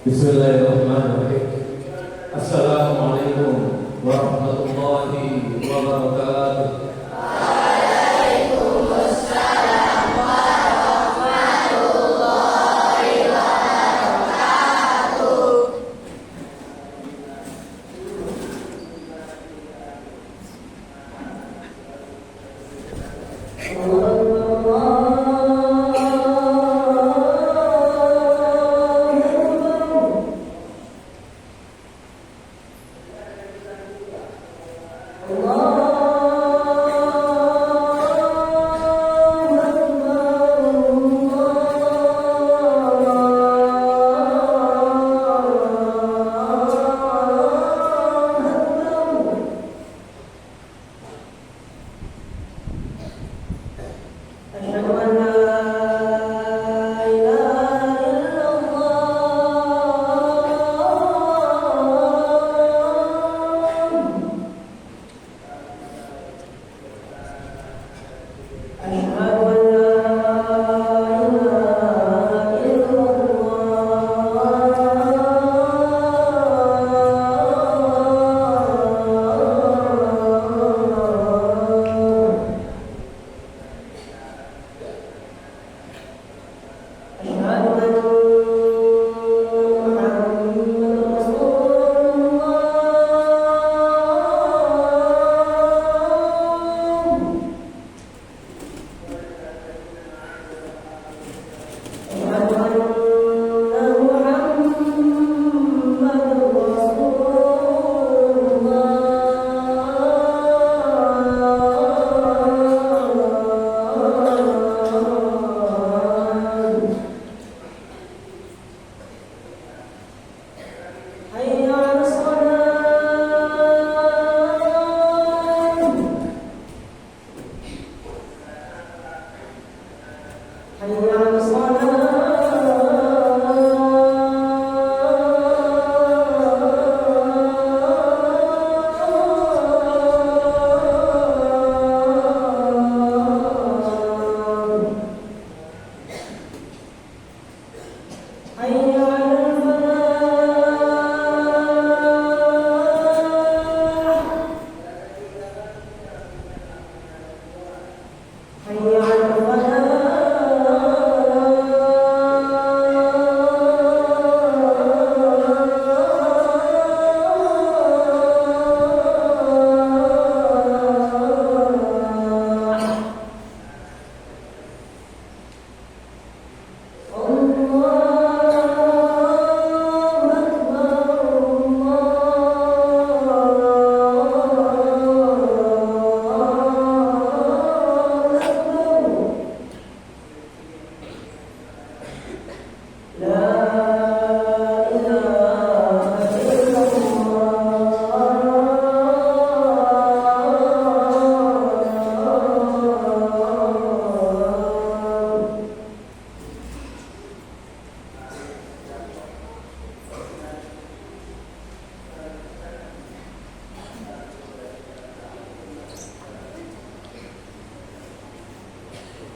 Bismillahirrahmanirrahim. Assalamualaikum warahmatullahi wabarakatuh.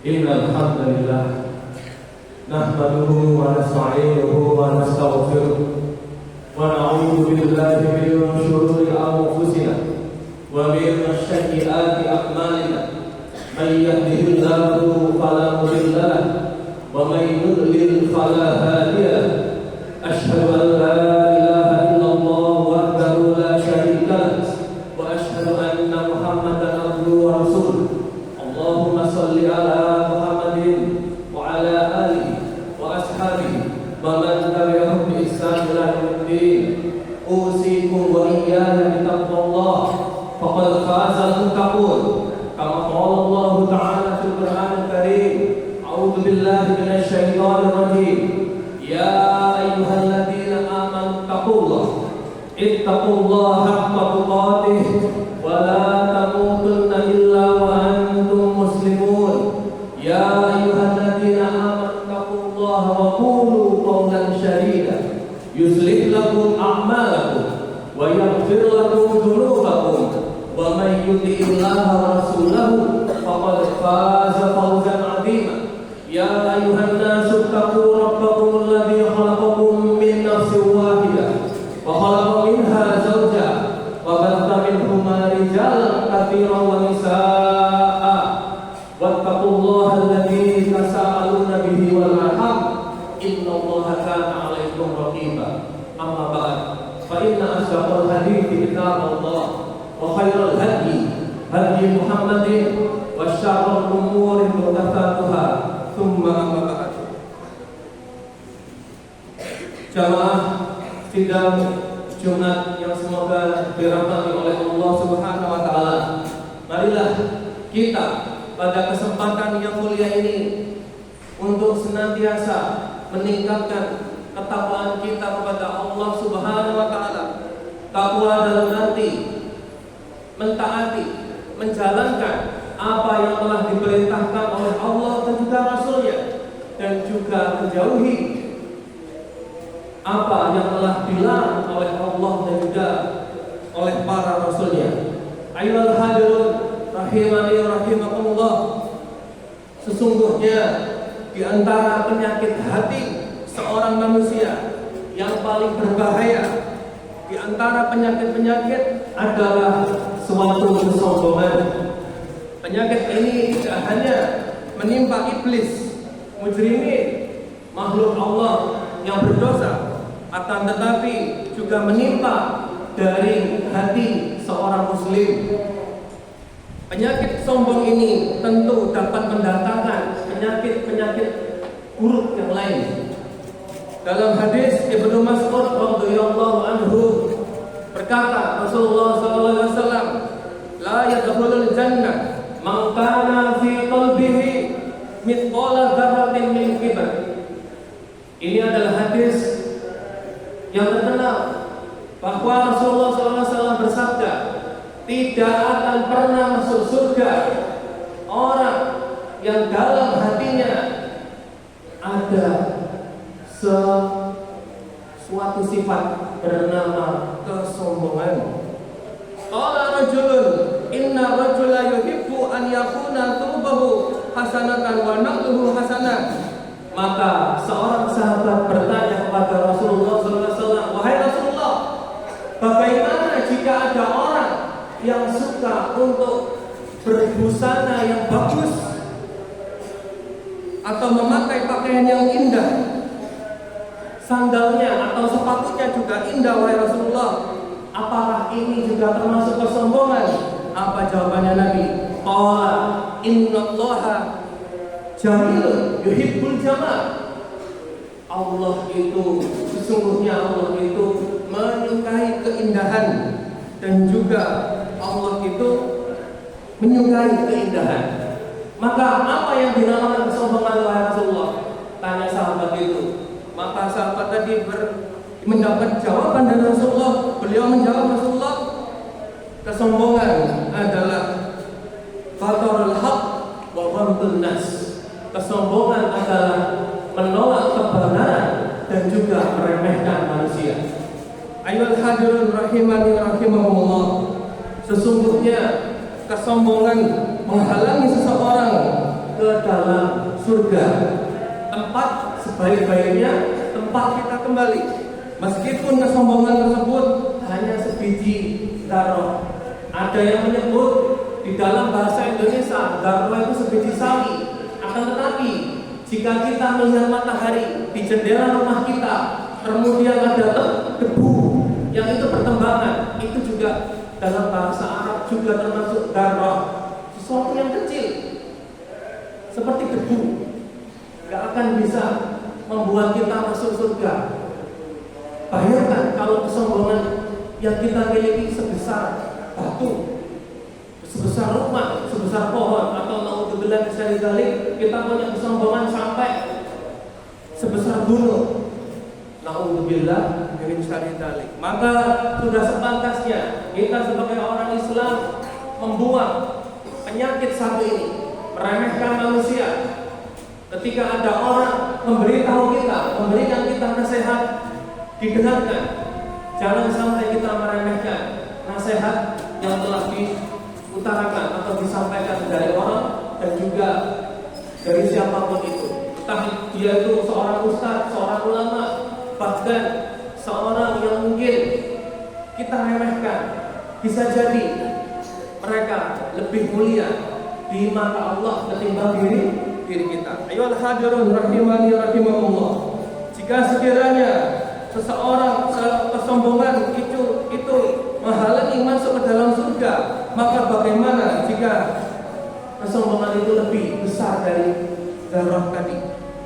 Innal hamdalillah nahmaduhu wa nasta'inuhu wa nastaghfiruh wa na'udzu billahi min shururi anfusina wa min sayyiati a'malina may yahdihillahu fala mudilla lahu wa may yudlil fala hadiya lahu asyhadu an la ilaha illallah wahdahu la syarika lahu wa asyhadu anna Muhammadan abduhu wa rasuluh. Allahumma shalli ala أوصيكم وإياي بتقوى الله فقد فاز المتقون كما قال الله تعالى في القرآن الكريم أعوذ بالله من الشيطان الرجيم يا أيها الذين آمنوا اتقوا الله حق تقاته ولا تموتن إلا وأنتم مسلمون يا أيها الذين آمنوا اتقوا الله وقولوا قولا سديدا يصلح لكم أعمالكم ويغفر لكم ذنوبكم ومن يطع الله ورسوله فقد فاز فوزا عظيما يا أيها الناس اتقوا ربكم الذي خلقكم من نفس كثيرا ونساء واتقوا الله الذي تساءلون به والأرحام إن الله كان عليكم رقيبا أما بعد فإن أصدق الحديث كتاب الله وخير الهدي هدي محمد وشر الأمور محدثاتها ثم أما بعد. Jamaah sidang Jumat yang semoga dirahmati oleh Allah Subhanahu wa taala. Marilah kita pada kesempatan yang mulia ini untuk senantiasa meningkatkan ketakwaan kita kepada Allah Subhanahu wa taala. Takwa dalam arti mentaati, menjalankan apa yang telah diperintahkan oleh Allah dan juga Rasul-Nya, dan juga menjauhi apa yang telah dilarang oleh Allah dan juga oleh para Rasul-Nya. Ayyuhal hadirun rahimani rahimakumullah. Sesungguhnya di antara penyakit hati seorang manusia yang paling berbahaya, di antara penyakit-penyakit adalah suatu kesombongan. Penyakit ini tidak hanya menimpa iblis, mujrimin, makhluk Allah yang berdosa, akan tetapi juga menimpa dari hati seorang muslim. Penyakit sombong ini tentu dapat mendatangkan penyakit-penyakit buruk yang lain. Dalam hadis Ibnu Mas'ud radhiyallahu anhu berkata Rasulullah sallallahu alaihi wasallam, "La yadkhulul jannah man kana fi qalbihi mithqala dzarratin min kibr." Ini adalah hadis yang terkenal bahwa Rasulullah SAW bersabda, tidak akan pernah masuk surga orang yang dalam hatinya ada suatu sifat bernama kesombongan. Qala rajulun inna rajula yuhibbu an yakuna thubuhu hasanatan wa naqluhu hasanah. Maka seorang sahabat bertanya kepada Rasulullah SAW, "Wahai Rasulullah, bagaimana jika ada orang yang suka untuk berbusana yang bagus atau memakai pakaian yang indah, sandalnya atau sepatunya juga indah, wahai Rasulullah, apakah ini juga termasuk kesombongan?" Apa jawabannya Nabi? Qala innallaha jamilun yuhibbul jamal. Allah itu, sesungguhnya Allah itu menyukai keindahan, dan juga Allah itu menyukai keindahan. Maka apa yang dinamakan kesombongan wahai Rasulullah? Tanya sahabat itu. Maka sahabat tadi mendapat jawaban dari Rasulullah. Beliau menjawab, Rasulullah, kesombongan adalah batarul haq wa ghamdun nas. Kesombongan adalah menolak kebenaran dan juga meremehkan manusia. Ayyuhal hadirun rahimani rahimakumullah. Sesungguhnya kesombongan menghalangi seseorang ke dalam surga, tempat sebaik-baiknya tempat kita kembali. Meskipun kesombongan tersebut hanya sebiji darah. Ada yang menyebut di dalam bahasa Indonesia darah itu sebiji sawi. Akan tetapi jika kita melihat matahari di jendela rumah kita, kemudian ada debu yang itu pertembangan, itu juga dalam bahasa Arab juga termasuk darah, sesuatu yang kecil seperti debu, gak akan bisa membuat kita masuk surga. Bayangkan kalau kesombongan yang kita miliki sebesar batu, sebesar rumah, sebesar pohon, atau naudzubillah dari dzalik, kita punya kesombongan sampai sebesar gunung. Naudzubillah min syarri dzalik. Maka sudah sepantasnya kita sebagai orang Islam membuang penyakit satu ini, meremehkan manusia. Ketika ada orang memberitahu kita, memberikan kita nasihat, didengarkan. Jangan sampai kita meremehkan nasihat yang telah diutarakan atau disampaikan dari orang dan juga dari siapapun itu. Entah dia itu seorang ustaz, seorang ulama, bahkan seorang yang mungkin kita remehkan. Bisa jadi mereka lebih mulia di mata Allah ketimbang diri kita. Ayolah hadirun rahimani rahimakumullah. Jika sekiranya seseorang kesombongan itu menghalangi masuk ke dalam surga, maka bagaimana jika kesombongan itu lebih besar dari zarah tadi?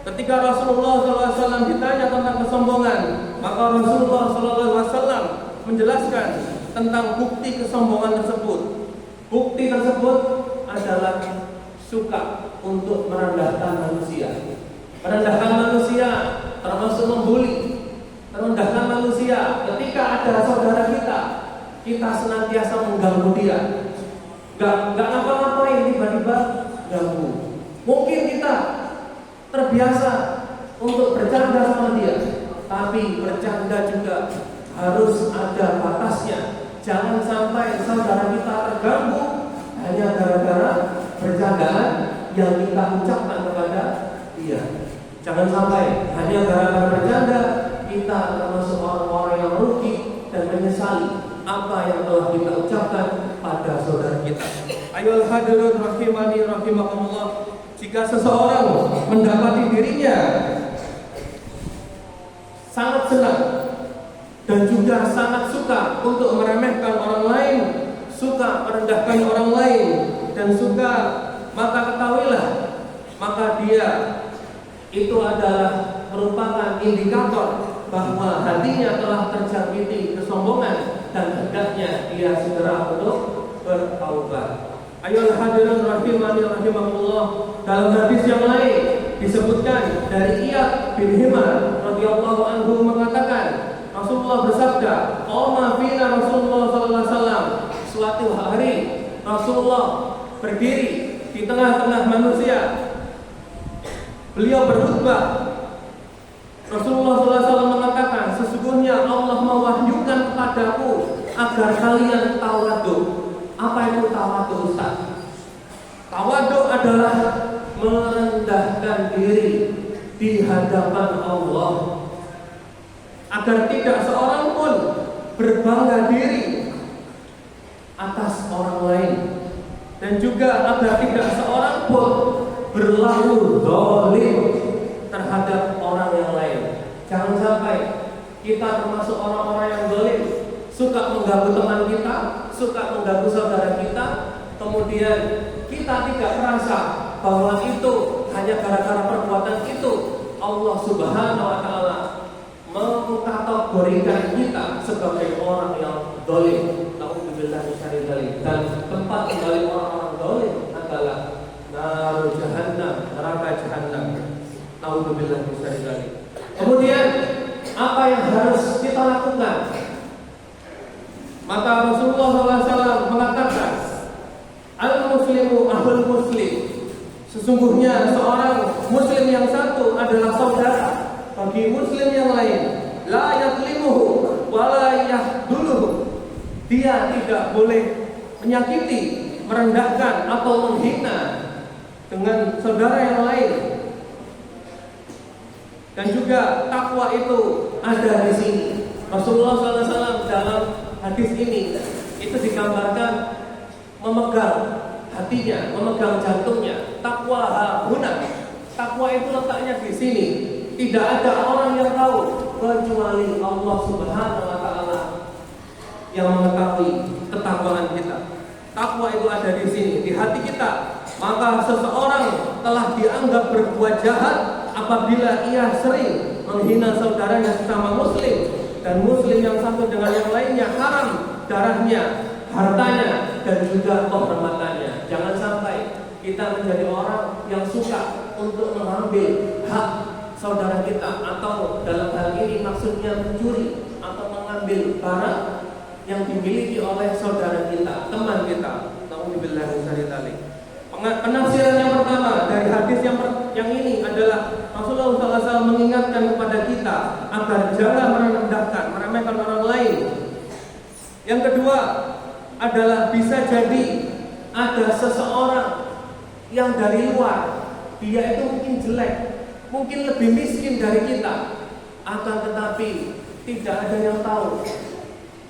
Ketika Rasulullah SAW ditanya tentang kesombongan, maka Rasulullah SAW menjelaskan tentang bukti kesombongan tersebut. Bukti tersebut adalah suka untuk merendahkan manusia. Merendahkan manusia termasuk membuli. Merendahkan manusia ketika ada saudara kita senantiasa mengganggu dia. Gak ngapa-ngapain, tiba-tiba ganggu. Mungkin kita terbiasa untuk bercanda sama dia, tapi bercanda juga harus ada batasnya. Jangan sampai saudara kita terganggu hanya gara-gara bercandaan yang kita ucapkan kepada dia. Jangan sampai hanya gara-gara bercanda kita termasuk orang-orang yang merugi dan menyesali apa yang telah kita ucapkan pada saudara kita. Ayolah hadirun rahimani rahimakumullah. Jika seseorang mendapati dirinya sangat senang dan juga sangat suka untuk meremehkan orang lain, suka merendahkan orang lain, dan suka, maka ketahuilah, maka dia itu adalah merupakan indikator bahwa hatinya telah terjangkiti kesombongan dan hendaknya dia segera untuk bertaubat. Ayolah hadirin rahimani rahimakumullah. Dalam hadis yang lain disebutkan dari Iyad bin Himar radhiyallahu anhu mengatakan, Rasulullah bersabda, "Qama fina Rasulullah sallallahu alaihi wasallam." Suatu hari Rasulullah berdiri di tengah-tengah manusia. Beliau berkhutbah. Rasulullah sallallahu alaihi wasallam mengatakan, "Sesungguhnya Allah mewahyukan kepadaku agar kalian tawadhu." Apa itu tawadhu, Ustaz? Tawadhu adalah merendahkan diri di hadapan Allah, agar tidak seorang pun berbangga diri atas orang lain, dan juga agar tidak seorang pun berlaku zalim terhadap orang yang lain. Jangan sampai kita termasuk orang-orang yang zalim, suka mengganggu teman kita, suka mengganggu saudara kita, kemudian kita tidak merasa bahwa itu hanya gara-gara perbuatan itu Allah Subhanahu wa taala mengkategorikan kita sebagai orang yang zalim. Nauzubillah min syarri dzalik. Dan tempat kembali orang-orang zalim adalah naru jahannam, neraka jahannam. Nauzubillah min syarri dzalik. Kemudian apa yang harus kita lakukan? Maka Rasulullah SAW mengatakan, al-muslimu akhul muslim. Sesungguhnya seorang muslim yang satu adalah saudara bagi muslim yang lain. La yadlimuhu wa la yahduluhu. Dia tidak boleh menyakiti, merendahkan atau menghina dengan saudara yang lain. Dan juga takwa itu ada di sini. Rasulullah SAW dalam hadis ini itu digambarkan memegang hatinya, memegang jantungnya. Takwa hahuna. Takwa itu letaknya di sini. Tidak ada orang yang tahu kecuali Allah Subhanahu wa taala yang mengetahui ketakwaan kita. Takwa itu ada di sini, di hati kita. Maka seseorang telah dianggap berbuat jahat apabila ia sering menghina saudaranya sesama muslim, dan muslim yang satu dengan yang lainnya haram darahnya, hartanya, dan juga kehormatannya. Jangan sampai kita menjadi orang yang suka untuk mengambil hak saudara kita, atau dalam hal ini maksudnya mencuri atau mengambil barang yang dimiliki oleh saudara kita, teman kita. Nauzubillah min syarri dzalik. Penafsiran yang pertama dari hadis yang ini adalah Rasulullah SAW mengingatkan kepada kita agar jangan merendahkan, meremehkan orang lain. Yang kedua adalah bisa jadi ada seseorang yang dari luar, dia itu mungkin jelek, mungkin lebih miskin dari kita, akan tetapi tidak ada yang tahu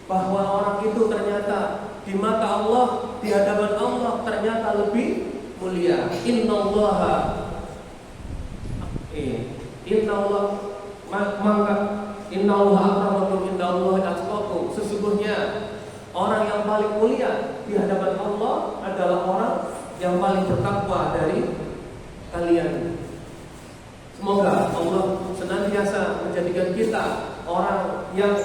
bahwa orang itu ternyata di mata Allah, di hadapan Allah ternyata mulia. Innallaha akramakum indallahi atqakum. Sesungguhnya orang yang paling mulia di hadapan Allah adalah orang yang paling bertakwa dari kalian. Semoga Allah senantiasa menjadikan kita orang yang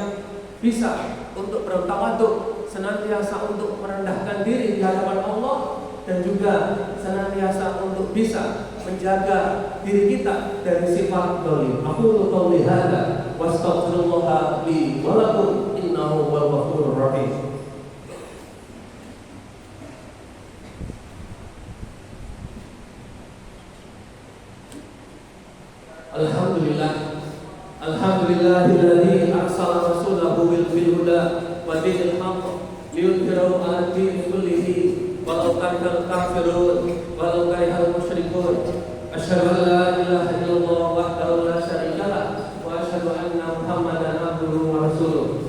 bisa untuk bertawaduk, senantiasa untuk merendahkan diri di hadapan Allah, dan juga senantiasa untuk bisa menjaga diri kita dari sifat dhalim. Aku qouli hadza wa astaghfirullah li wa lakum innahu huwal ghafurur rahim. Alhamdulillahilladzi arsala rasulahu bil huda wa dinil haqq liyudhhirahu 'alad dini kullihi walau karihal kafirun walau karihal musyrikun. Asyhadu an la ilaha illallah wahdahu la syarika lah wa asyhadu anna Muhammadan abduhu wa rasuluh.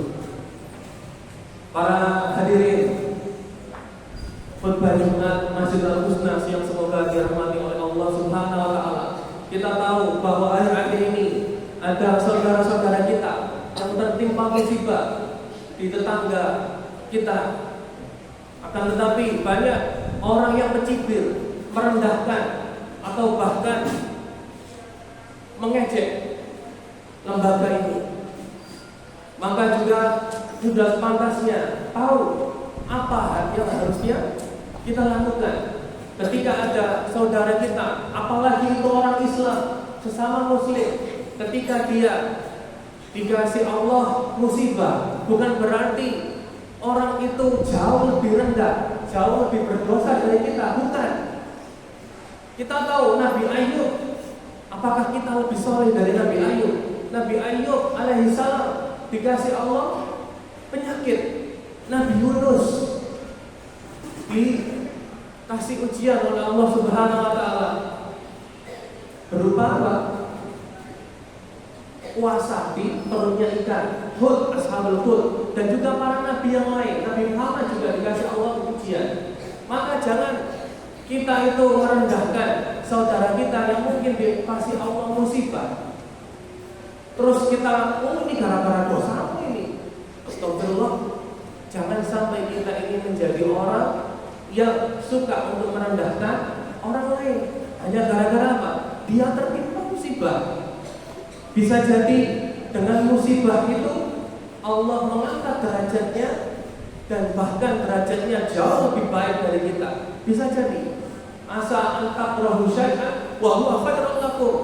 Para hadirin khutbah Jumat Masjid Al-Husna yang semoga dirahmati oleh Allah Subhanahu wa taala. Kita tahu bahwa akhir-akhir ini ada saudara-saudara kita yang tertimpa musibah di tetangga kita. Akan tetapi banyak orang yang mencibir, merendahkan, atau bahkan mengejek lembaga ini. Maka juga sudah sepantasnya tahu apa yang harusnya kita lakukan ketika ada saudara kita, apalagi itu orang Islam, sesama Muslim, ketika dia dikasih Allah musibah, bukan berarti orang itu jauh lebih rendah, jauh lebih berdosa dari kita, bukan. Kita tahu Nabi Ayub, apakah kita lebih soleh dari Nabi Ayub? Nabi Ayub alaihissalam dikasih Allah penyakit. Nabi Yunus dikasih ujian oleh Allah Subhanahu wa taala berupa apa? Puasa di perutnya ikan. Hud, ashabul Hud, dan juga para nabi yang lain. Nabi Muhammad juga dikasih Allah ujian. Maka jangan kita itu merendahkan saudara kita yang mungkin dikasih Allah musibah, terus kita, ini gara-gara dosa apa ini? Astagfirullah. Jangan sampai kita ini menjadi orang yang suka untuk merendahkan orang lain hanya gara-gara apa? Dia tertimpa musibah. Bisa jadi dengan musibah itu Allah mengangkat derajatnya, dan bahkan derajatnya jauh lebih baik dari kita. Bisa jadi asa an takrahu syai'an wa huwa khairun lakum,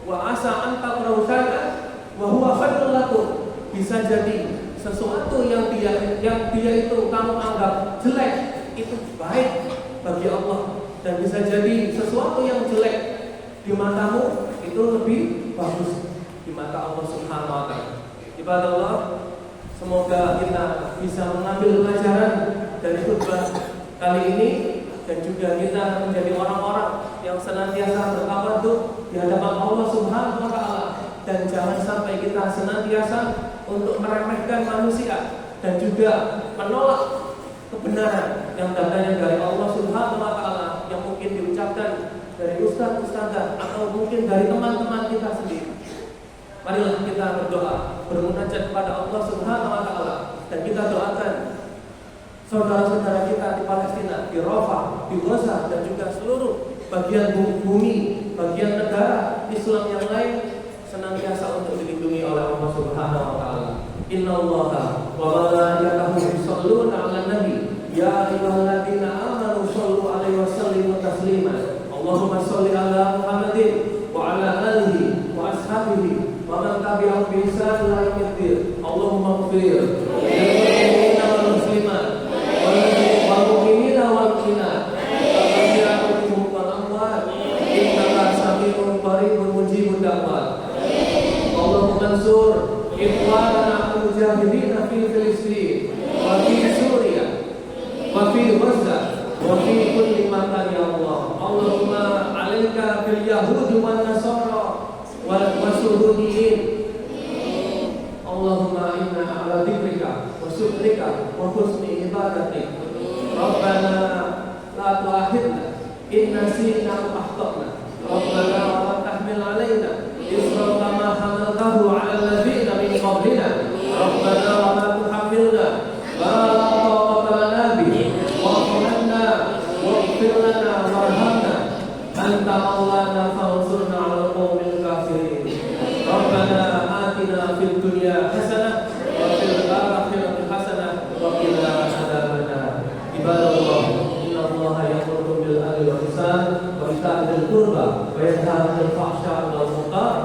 wa asa an takrahu syai'an wa huwa khairun lakum. Bisa jadi sesuatu yang dia itu kamu anggap jelek itu baik bagi Allah, dan bisa jadi sesuatu yang jelek di matamu itu lebih bagus di mata Allah Subhanahu wa taala. Ibadah Allah, semoga kita bisa mengambil pelajaran dari khutbah kali ini, dan juga kita menjadi orang-orang yang senantiasa bertawadhu di hadapan Allah Subhanahu wa taala, dan jangan sampai kita senantiasa untuk meremehkan manusia dan juga menolak kebenaran yang datangnya dari Allah Subhanahu wa taala, yang mungkin diucapkan dari ustaz-ustazah atau mungkin dari teman-teman kita sendiri. Marilah kita berdoa, bermunajat kepada Allah Subhanahu wa taala, dan kita doakan saudara-saudara kita di Palestina, di Rafah, di Gaza, dan juga seluruh bagian bumi, bagian negara Islam yang lain senantiasa untuk dilindungi oleh Allah Subhanahu wa taala. Innallaha wa malaikatahu yusholluna 'alan nabi ya ayyuhalladzina amanu shollu 'alaihi wa sallimu taslima. Allahumma sholli 'ala Muhammadin wa 'ala alihi wa ashabihi wa man tabi'ahum bi ihsan ila yaumil. Allahumma ighfir lil muslimina wal muslimat wal mu'minina wal mu'minat wal amwat innaka sami'un qaribun mujibud da'wat. Allahumma ansur ikhwanana al-mujahidin fi Filistin wa fi Suriah wa fi Gaza wa fi kulli makan ya Allah. Allahumma 'alaika bil yahudi wan nasara wal masuhudiin. Allahumma inna ala dzikrika wa syukrika wa husni ibadatik. Rabbana la tu'akhidna إن نسينا أو أخطأنا ربنا ولا تحمل علينا إصرا كما حملته على الذين من قبلنا ربنا ولا تحملنا ما لا طاقة لنا به واعف عنا واغفر لنا وارحمنا أنت مولانا فانصرنا على القوم الكافرين ربنا آتنا في الدنيا حسنة وفي الآخرة حسنة وقنا عذاب النار عباد الله إن الله يأمركم بالعدل والإحسان وإيتاء ذي القربى وينهى عن الفحشاء والمنكر